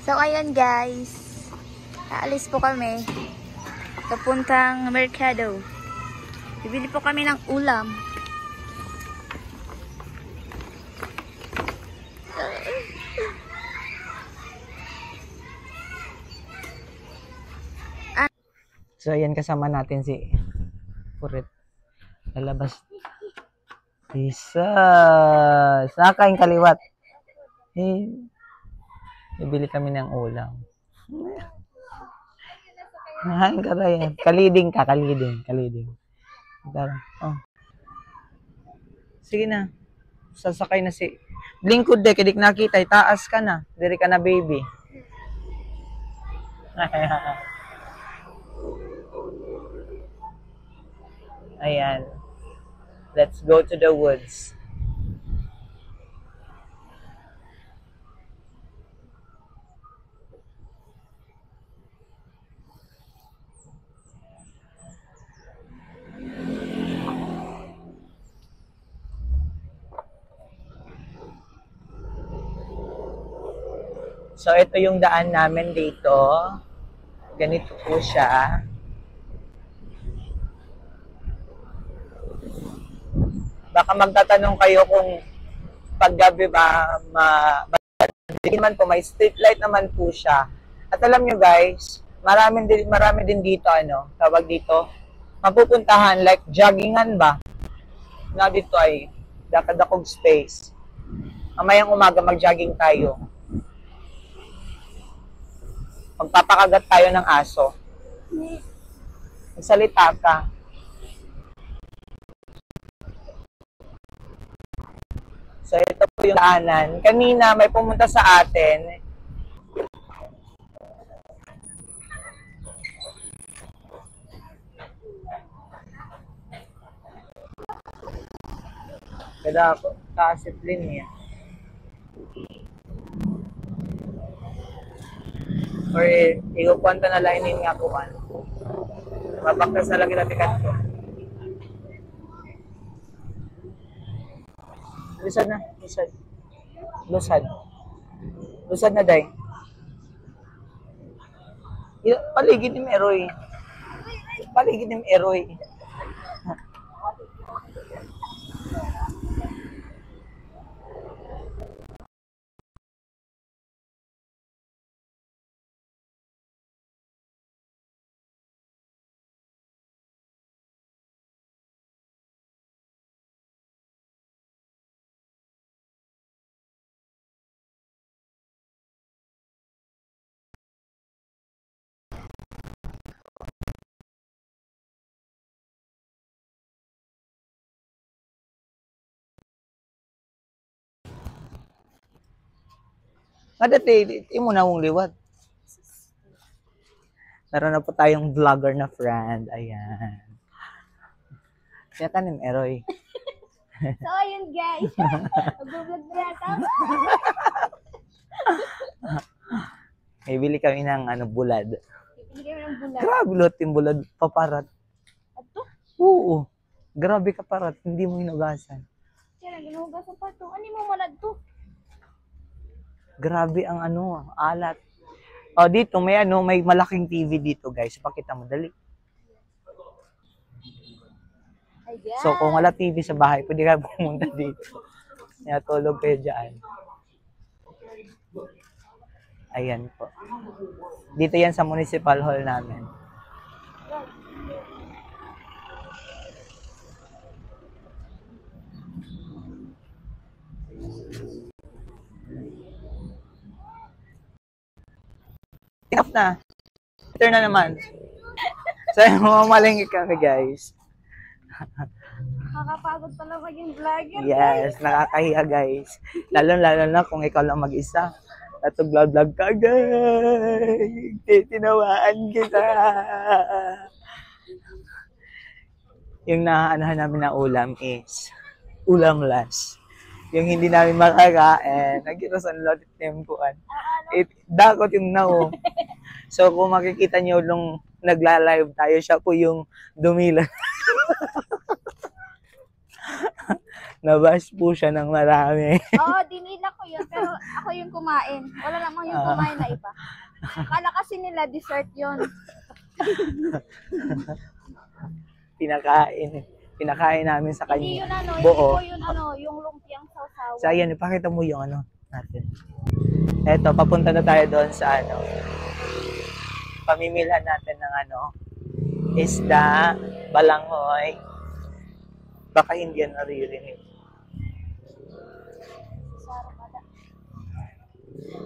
So, ayun guys. Aalis po kami. Papuntang Mercado. Bibili po kami ng ulam. So, ayan kasama natin si Purit. Lalabas. Isa. Nakain kaliwat. Eh, bibili kami ng ulam. Nahain ka rin. Kaliding ka, kaliding. Oh. Sige na. Sasakay na si... Lingkod de, kidik nakita. Taas ka na. Diri ka na, baby. Ayan. Let's go to the woods. So, ito yung daan namin dito. Ganito po siya. Baka magtatanong kayo kung paggabi ba, hindi naman po, may street light naman po siya. At alam nyo guys, marami din dito, tawag dito, mapupuntahan, like joggingan ba? Na dito ay dakadakog space. Mamayang umaga mag-jogging tayo. Magpapakagat tayo ng aso. Magsalita ka. So, ito po yung daanan. Kanina, may pumunta sa atin. Kada ako, kaasiplin niya. Or, ikukwanta na lainin nga po kan. Mabaktas na lagi natin kanto. Lusad na. Lusad na, day. Paligid ni Meroy. Madati, mo na mong liwat. Meron na po tayong vlogger na friend. Ayan. Kaya tanim, Eroy. So, ayun guys. Mag-vlog na yata. May bili kami ng bulad. Bili kami ng bulad. Grabe lot yung bulad. Paparat. Ato? Oo. Grabe ka parat. Hindi mo hinugasan. Kaya ginugasan pa to. Ano mo malad to? Grabe ang alat. Oh, dito may may malaking TV dito, guys. Pakita mo dali. Ayan. So, kung wala TV sa bahay, pwede ka pumunta dito. Natulog kayo dyan. Ayan po. Dito yan sa municipal hall namin. Enough na. Turn na naman. So, mamamalingki kami, guys. Nakakapagod pala maging vlogger. Yes, nakakahiya, guys. Lalo na kung ikaw lang mag-isa. At vlog ka, guys. Tinawaan kita. Yung naanahan namin na ulam is ulam last. Yung hindi namin makakain, nag-irasan lot of tempuan. Dakot yung nao. So, kung makikita nyo nung nagla-live tayo, siya po yung dumila. Nabash po siya ng marami. Oo, dinila ko yun. Pero ako yung kumain. Wala namang yung kumain na iba. Akala kasi nila dessert yun. Pinakain namin sa Hindi kanya. yun ano, hindi Buo. ko yun ano, yung lumpiang sausawan. So, ayan, ipakita mo yung ano natin. Eto, papunta na tayo doon sa ano. Pamimilhan natin ng ano, isda, balangoy. Baka hindi yan naririnig.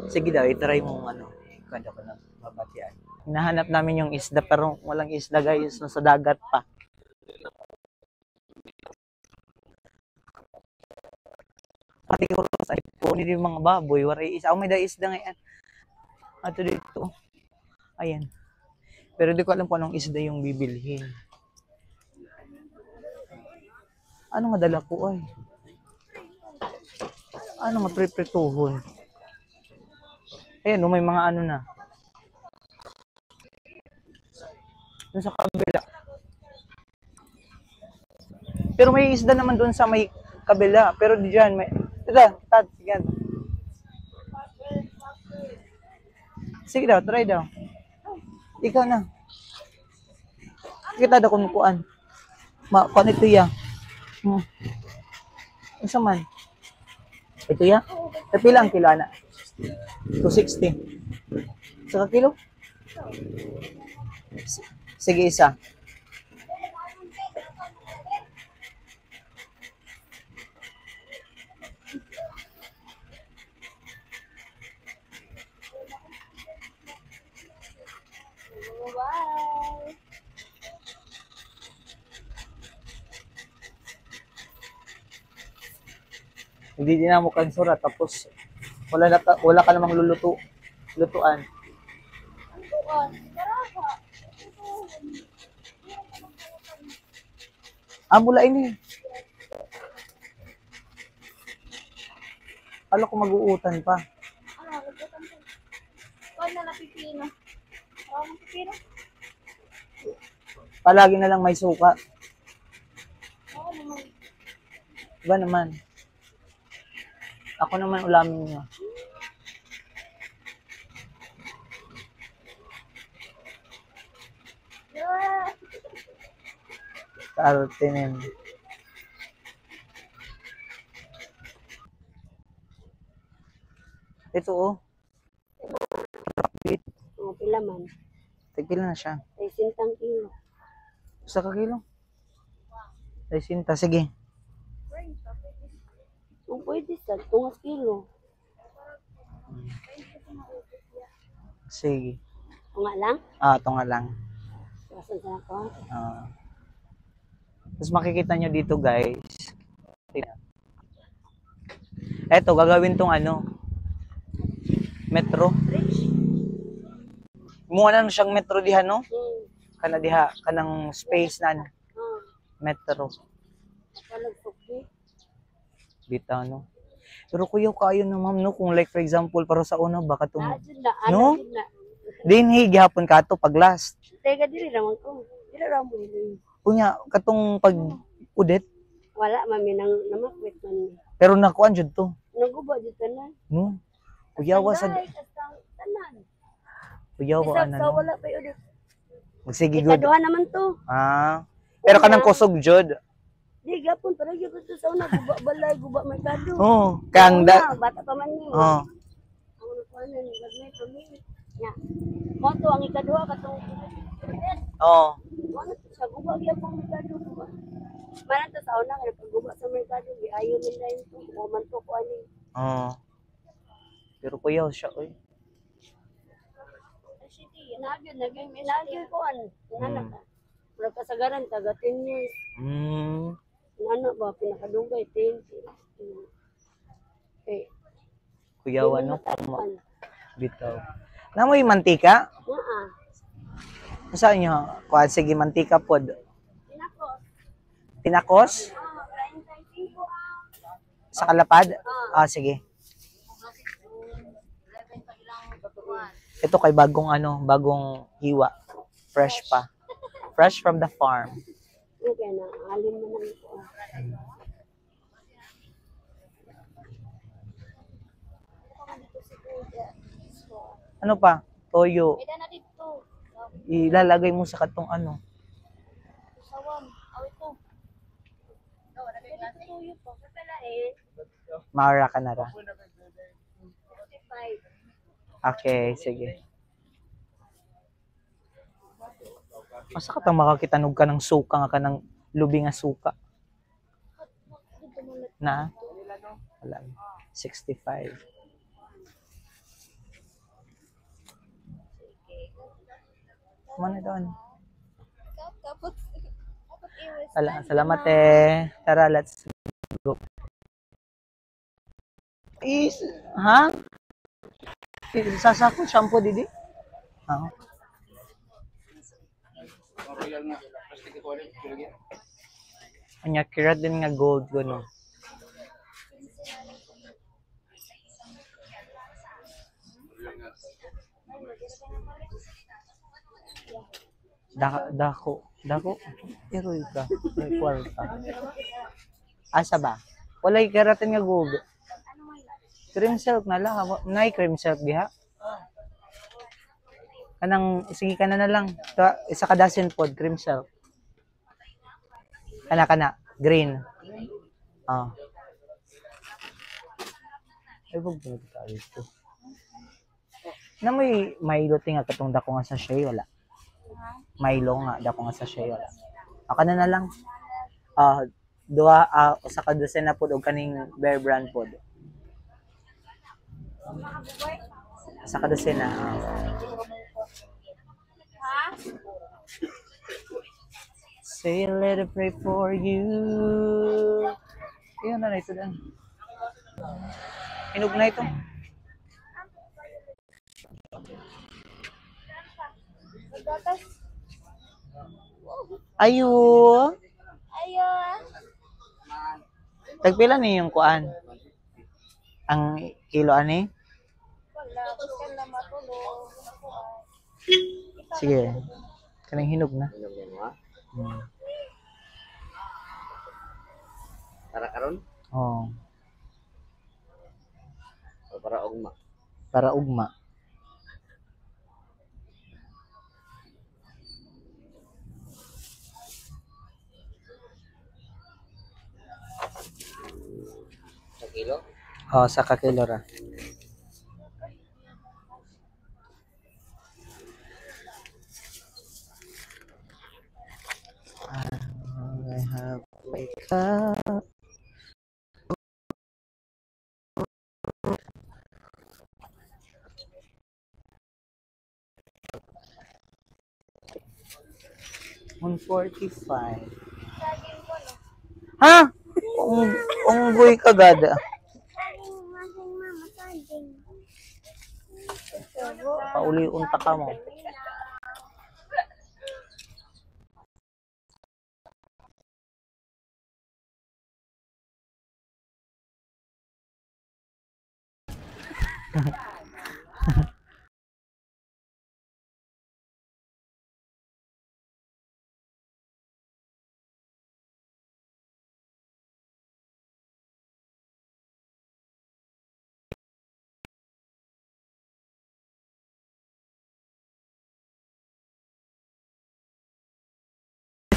Sige daw, itry mo ano. Kanda ko na babatian. Hinahanap namin yung isda pero walang isda guys, nasa dagat pa. Pati ko sa iPhone yung mga baboy, waray isa. Oh, may da isda ngayon. Ato dito. Ayan. Pero di ko alam kung anong isda yung bibilhin. Ano nga dala ko ay? Ano nga pre-pretuhon? Ayan, may mga ano na. Doon sa kabila. Pero may isda naman doon sa may kabila. Pero di dyan, may... Ito, Tad, sige. Sige daw, try daw. Ikaw na. Kita daw kumukuan. Kuan ito ya. Isa man. Ito ya. Tapi lang kilo na. 260. Saka kilo? Sige, isa. Bye! Hindi din na mo kansura tapos wala ka namang lutuan. Mula ini. Kala ko mag-uutan pa. Huwag na napipino. Napipino? Palagi na lang may suka. Oo naman. Iba naman. Ako naman ulamin niyo. Yeah. Tartinin. Ito oh. Pila man. Tagpila na siya. Ay, sintang kilo. Sa kilo? Ay, sinta. Sige. Kung pwede sa, tungas kilo. Sige. Tunga lang? Ito nga lang. Kasan sa ako? Tapos makikita nyo dito guys. Eto, gagawin tong ano. Metro. Muna na siyang metro diha, no? Kana diha, kanang space na ano. Metro. Palagpukli. Bitaw, no? Pero kuya, kayo na ma'am, no? Kung like for example, para sa una, baka itong... Naadyan na, No? ano din na. Din, gihapon ka to pag last. Teka, dili naman ko. Dili naman mo yun. Kunya, katong pag udit, Wala, mami, namakwit man. pero nakuan jud to. Naguba dito na. No? Kuyawa sa... Tanday, kasang tanan. Kuyawa, Bisag ano, sa no? wala pa yun. Magsige good. Ikaduha naman to. Pero kanang kusog jud. Di, gapon, pero yung gusto sa una, guba balay, guba merkado. Oh, kang da... Bata pa man niyo. Oh. Ang nakuanan, gagmay pamili. Nya. Moto ang ikaduha katong Oh. wala to sa guba gyud pang merkado guba. Manan to sa una nga pagguba sa merkado gi ayo min lain to. Mo man to ko ani. Oh. Pero kuyaw siya, oy. City, nagyo ko an. Nana ka. Mura kasagaran taga 10 years. Ano ba pinakadugay 10. Eh, Kuyaw, ano? Bitaw. Namoy mantika? Saan nyo? Kuha, sige, mantika pod. Tinakos? Sa kalapad? Sige. Ito kay bagong ano, bagong hiwa. Fresh pa. Fresh from the farm. Okay na, alin mo na ito. Ano pa? Toyo. Ida na dito. Ilalagay mo sa katong ano. Sawam. Aw ito. Tuyo po. Kapala eh. Mara ka na ra. 45. Okay, sige. Masa ka tang makakitanog ka ng suka nga ka ng lubi nga suka? Na? Wala. 65. Mana doon? Tapos iwas. Salamat eh. Tara, let's go. Ha? Sasako shampoo didi? Ah. Anya kirat din nga gold ko no. Dako. Eroy ka. May kwarta. Asa ba? Walay karatin nga gold. Cream silk na lang. Nay cream silk diha. Kanang sige ka na lang. Isa ka dozen pod cream silk. Kana green. Ah. Ay wag mo ito. Na may Milo tinga katong dako nga sa shay wala. Milo nga dako nga sa shay wala. Aka na lang. Usa ka dozen na pod og kaning Bear Brand pod. Sa kadosen na. Say let it pray for you. Yan na ito dan. Inog na ito. Ayo. Tagpila ni yung kuan? Ang kilo ani? Sige. Kanang hinog na. Para karon? Oh. O para ugma? Para ugma. Sa kilo? Oh, sa kakilo ra. I have wake up. $145. Ha? Unggoy ka gada. Pauli unta ka mo.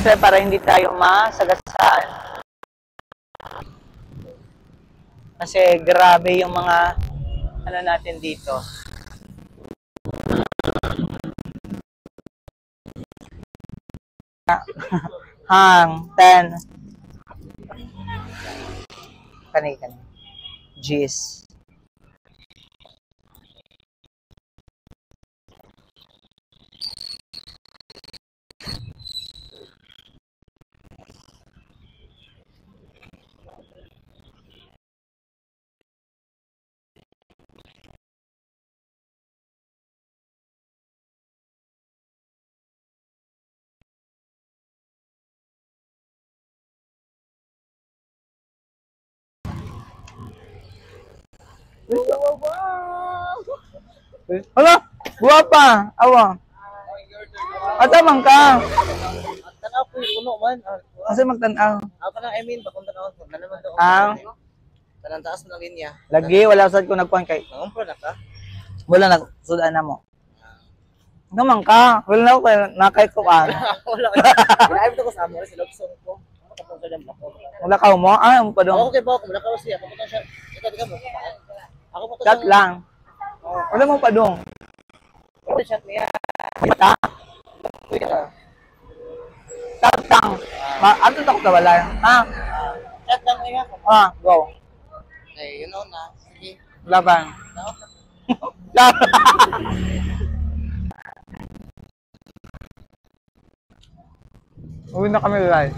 Para hindi tayo masagasaan. Kasi grabe yung mga ano natin dito. Hang, 10. Kani. Gis. Hala, guwapa. Awa. Atamang ka. Tanaw po yung puno man. Asa magtanaw? Ako na, I mean, bakong tanaw. Wala naman doon. Ah, Tanang taas na linya. lagi wala sad ko nagkuan kay. Nangumpro na ka? Wala na, sudan na mo. Naman ka, wala na ako nakay ko ka. Wala kayo. Kinaayos ko sa amo, sa lobsong ko. Ano ka pang sadang ako? Wala ka mo? Ah, yung pa doon. Okay ba ako? Wala ka siya. Ako siya. Ito, tingnan mo. Ako po to Chat lang. Wala mo pa doon. Ito chat niya. Kita? Chat lang. Ano ako ka wala? Ah, Chat lang niya. go. Eh, you know na. Sige. Laban. No? Uwi na kami live.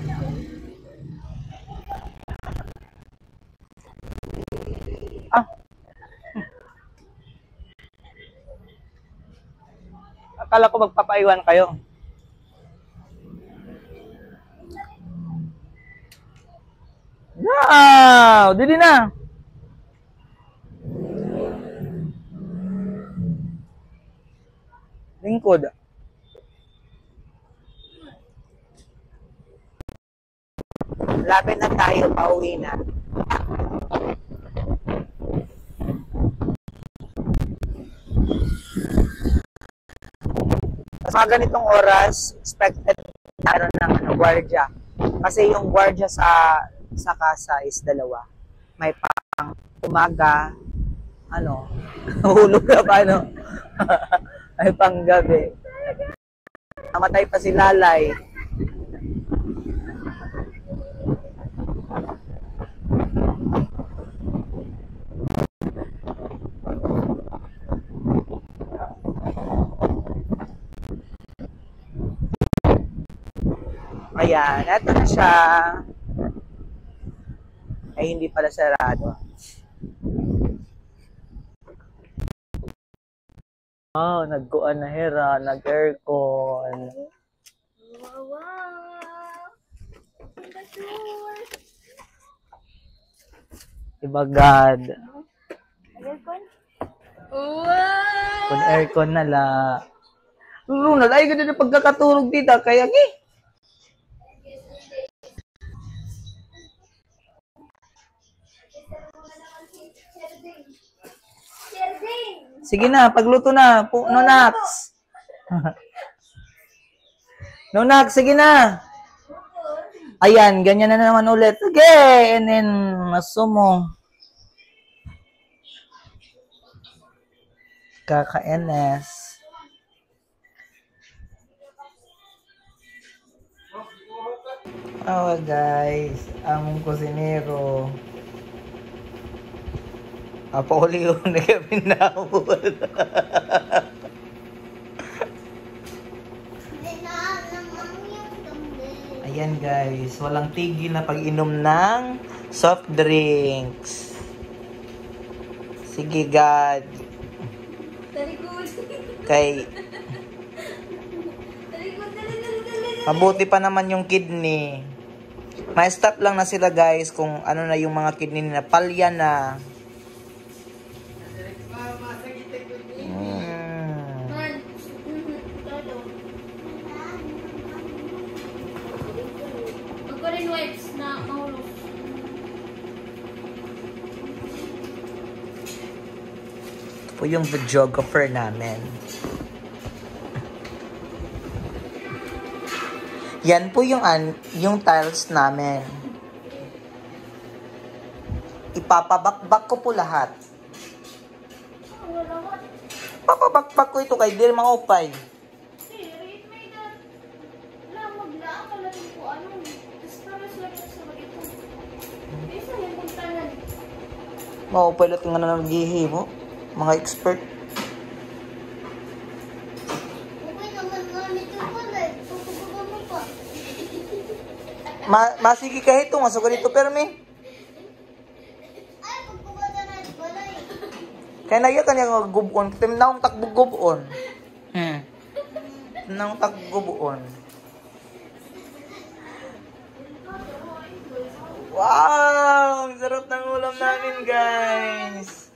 Ah. Akala ko magpapaiwan kayo. Wow! Dili na! Lingkod. Lapit na tayo, pauwi na. Sa ganitong oras, expected naroon ng gwardiya. Kasi yung gwardiya sa kasa is dalawa. May pang umaga, hulog na pa, may pang gabi. Namatay pa si Lalay. Ayan, eto na siya. Ay, hindi pala sarado. Oh, nagkuan na hera, nag-aircon. Wow! Diba, God? Aircon? Wow! Kung aircon na la. Ronald, ay ganda na pagkakaturog dito. Kaya, sige na, pagluto na. Nonax. Nonax, sige na. Ayan, ganyan na naman ulit. Okay, and then, masumo. Kaka-NS. Oh, guys, ang kusinero. Apoli yung nagpinawal. Ayan guys, walang tigil na pag-inom ng soft drinks. Sige God. Very good. Kay Very good. Dali. mabuti pa naman yung kidney. Ma-stop lang na sila guys kung ano na yung mga kidney na palya na. Magkarin wipes na mahulog. Ito po yung videographer namin. Yan po yung tiles namin. Ipapabakbak ko po lahat. Papabakbak ko ito kay Dir mga upay. Mga upay lahat nga na naghihimo. Mga expert. Masigi kahit ito nga. So ganito permi. Kaya nagya ka niya gubon. Timnaong takbog gubon. Timnaong takbog gubon. Wow! Ang sarap ng ulam namin, guys.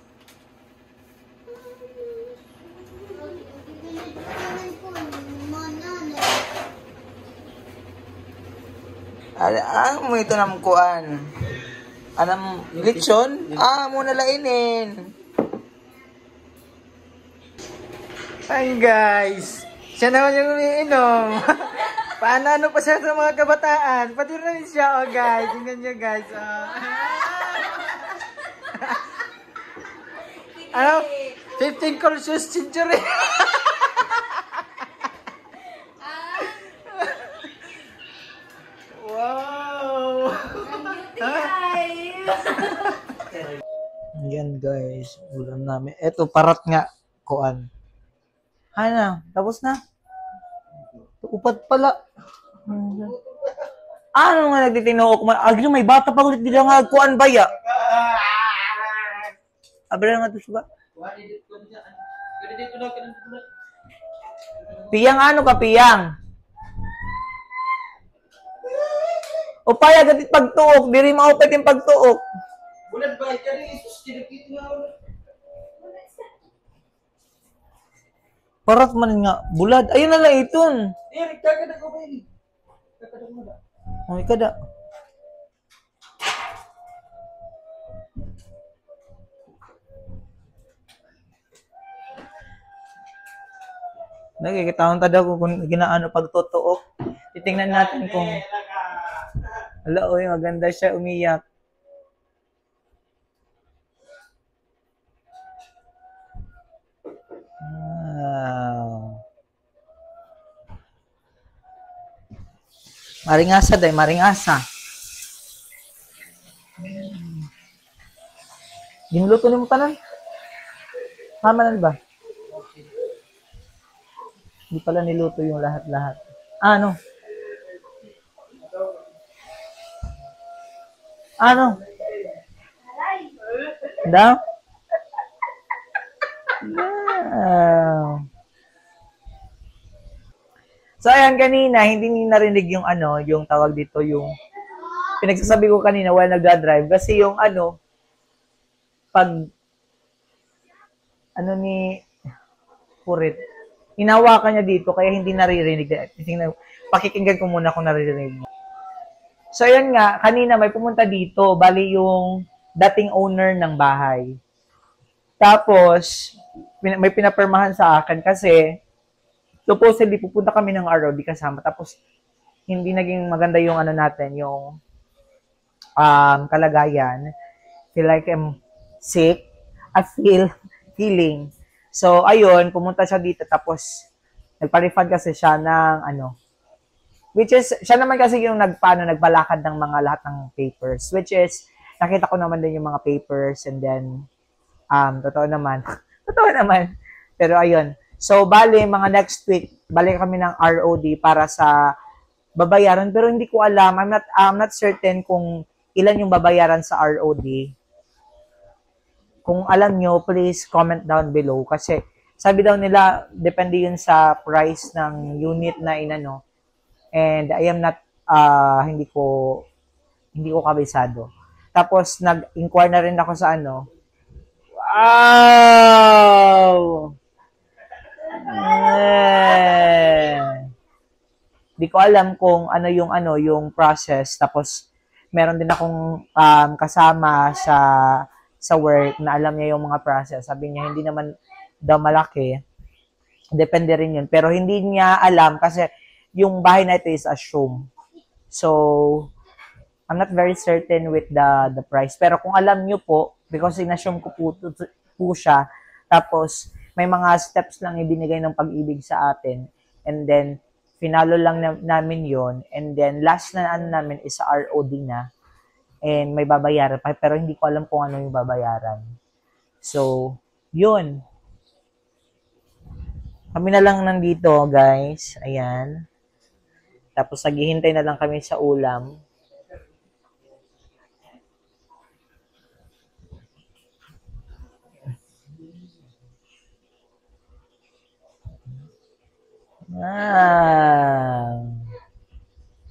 Mo ito namkuan. Anam lechon? Muna lainin. Ay guys, siya naman yung umiinom. Paano pa siya sa mga kabataan? Pati rin siya, oh guys. Tingnan nyo guys. Oh. Ano? 15 Celsius century. Wow! Yan guys, ulam namin. Eto, parat nga. Kuan. Ano? Tapos na? Upat pala. Ano nga nagtitinuok man? Agli, may bata pa ulit dito nga. Kuan ba ya? Abra nga to siya. Piyang ano ka, piyang? O paya gatit pagtuok, diri maupit yung pagtuok. Bulan ba? Kaya isus, kinakit nga ako. Parat man nga, bulad. Ayun na lang iton. Eric, kagad ako ba yun? Kagad mo na. Oh, ikada. Nakikitaon tada ko kung ginaano pagtutuok. Titingnan natin kung ala, oy, maganda siya umiyak. Wow. Maringasa day, maringasa. Ginluto ni mo tanan? Tama na ba? Hindi pala niluto yung lahat-lahat. Ano? Ano? Daw? Wow. So, ayan, kanina, hindi niyo narinig yung ano, yung tawag dito, yung pinagsasabi ko kanina while nagdadrive. Kasi yung ano, pag, ano ni Purit, hinawakan niya dito, kaya hindi naririnig. Pakikinggan ko muna kung naririnig mo. So, ayan nga, kanina may pumunta dito, bali yung dating owner ng bahay. Tapos, may pinapirmahan sa akin kasi, supposedly, pupunta kami ng ROD kasama. Tapos, hindi naging maganda yung ano natin, yung kalagayan. Feel like I'm sick. I feel healing. So, ayun, pumunta siya dito. Tapos, nagpa-refund kasi siya ng ano, which is, siya naman kasi yung nagpalakad ng mga lahat ng papers. Which is, nakita ko naman din yung mga papers and then, totoo naman. Totoo naman. Pero ayun. So, bali, mga next week, balik kami ng ROD para sa babayaran. Pero hindi ko alam. I'm not certain kung ilan yung babayaran sa ROD. Kung alam nyo, please comment down below. Kasi, sabi daw nila, depende yun sa price ng unit na inano. And I am not, hindi ko kabisado. Tapos, nag-inquire na rin ako sa ano. Wow! Di ko alam kung ano yung process. Tapos, meron din akong kasama sa work na alam niya yung mga process. Sabi niya, hindi naman daw malaki. Depende rin yun. Pero hindi niya alam kasi yung bahay na ito is assume. So, I'm not very certain with the price. Pero kung alam niyo po, because in-assume ko po siya, tapos may mga steps lang ibinigay ng pag-ibig sa atin, and then finalo lang namin yon, and then last na ano namin is sa ROD na, and may babayaran pa, pero hindi ko alam kung ano yung babayaran. So, yun. Kami na lang nandito, guys. Ayan. Tapos naghihintay na lang kami sa ulam.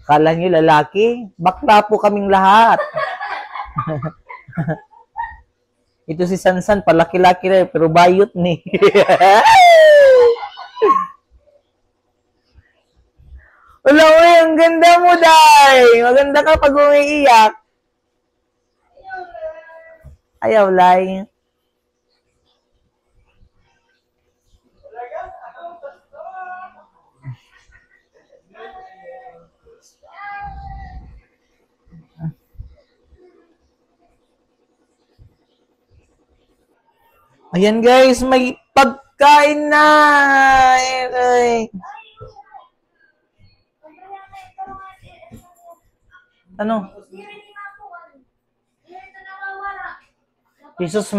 Kala nyo lalaki? Bakla po kaming lahat. Ito si Sansan, palaki-laki rin, pero bayot ni. Wala mo, ang ganda mo, Day. Maganda ka pag umiiyak. Ayaw, Lai. Ayan guys, may pagkain na! Ay. Ano? Jesus,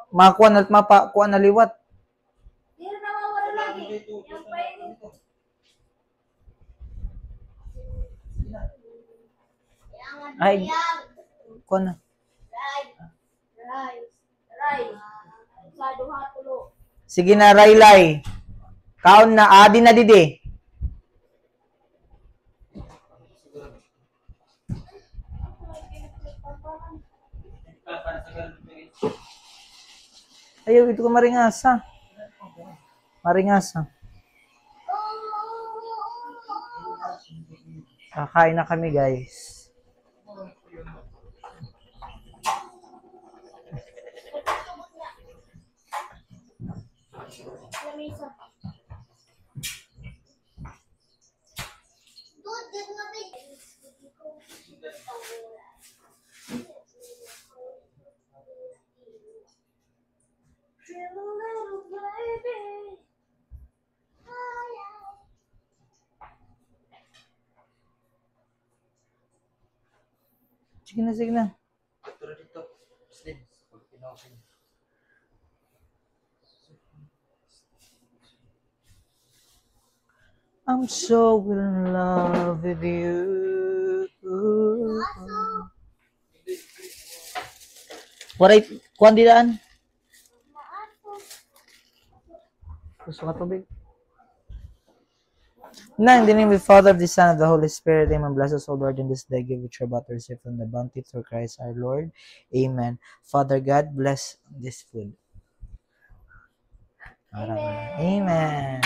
makuha na at mapakuha na liwat. Ay, kuha na. Sige na, Raylay. Kaon na, adi na didi. Ayaw, ito ko maringasa. Maringasa. Kakain na kami, guys. Sige na, sige na. I'm so in love with you. Waray, kuhan di daan. Gusto ka tubig? Now, in the name of the Father, of the Son, of the Holy Spirit, amen. Bless us, O Lord, in this day. Give which your about to receive from the bounty through Christ our Lord. Amen. Father God, bless this food. Amen.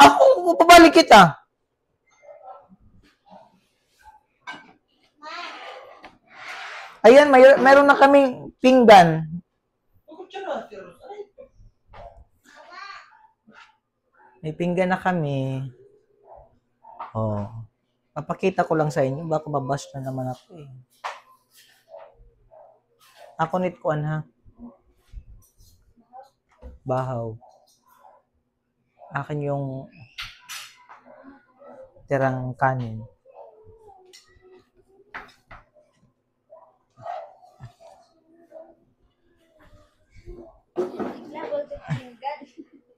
Ako, pabalik kita. Ayan, meron na kaming pinggan. May pinggan na kami. Oh. Papakita ko lang sa inyo. Baka mabash na naman ako eh. Ako nit ko ha. Bahaw. Akin yung tirang kanin.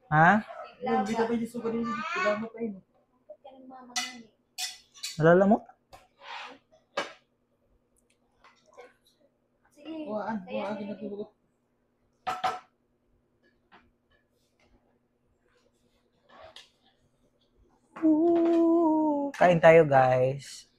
Ha? Nalala mo? Kain tayo, guys.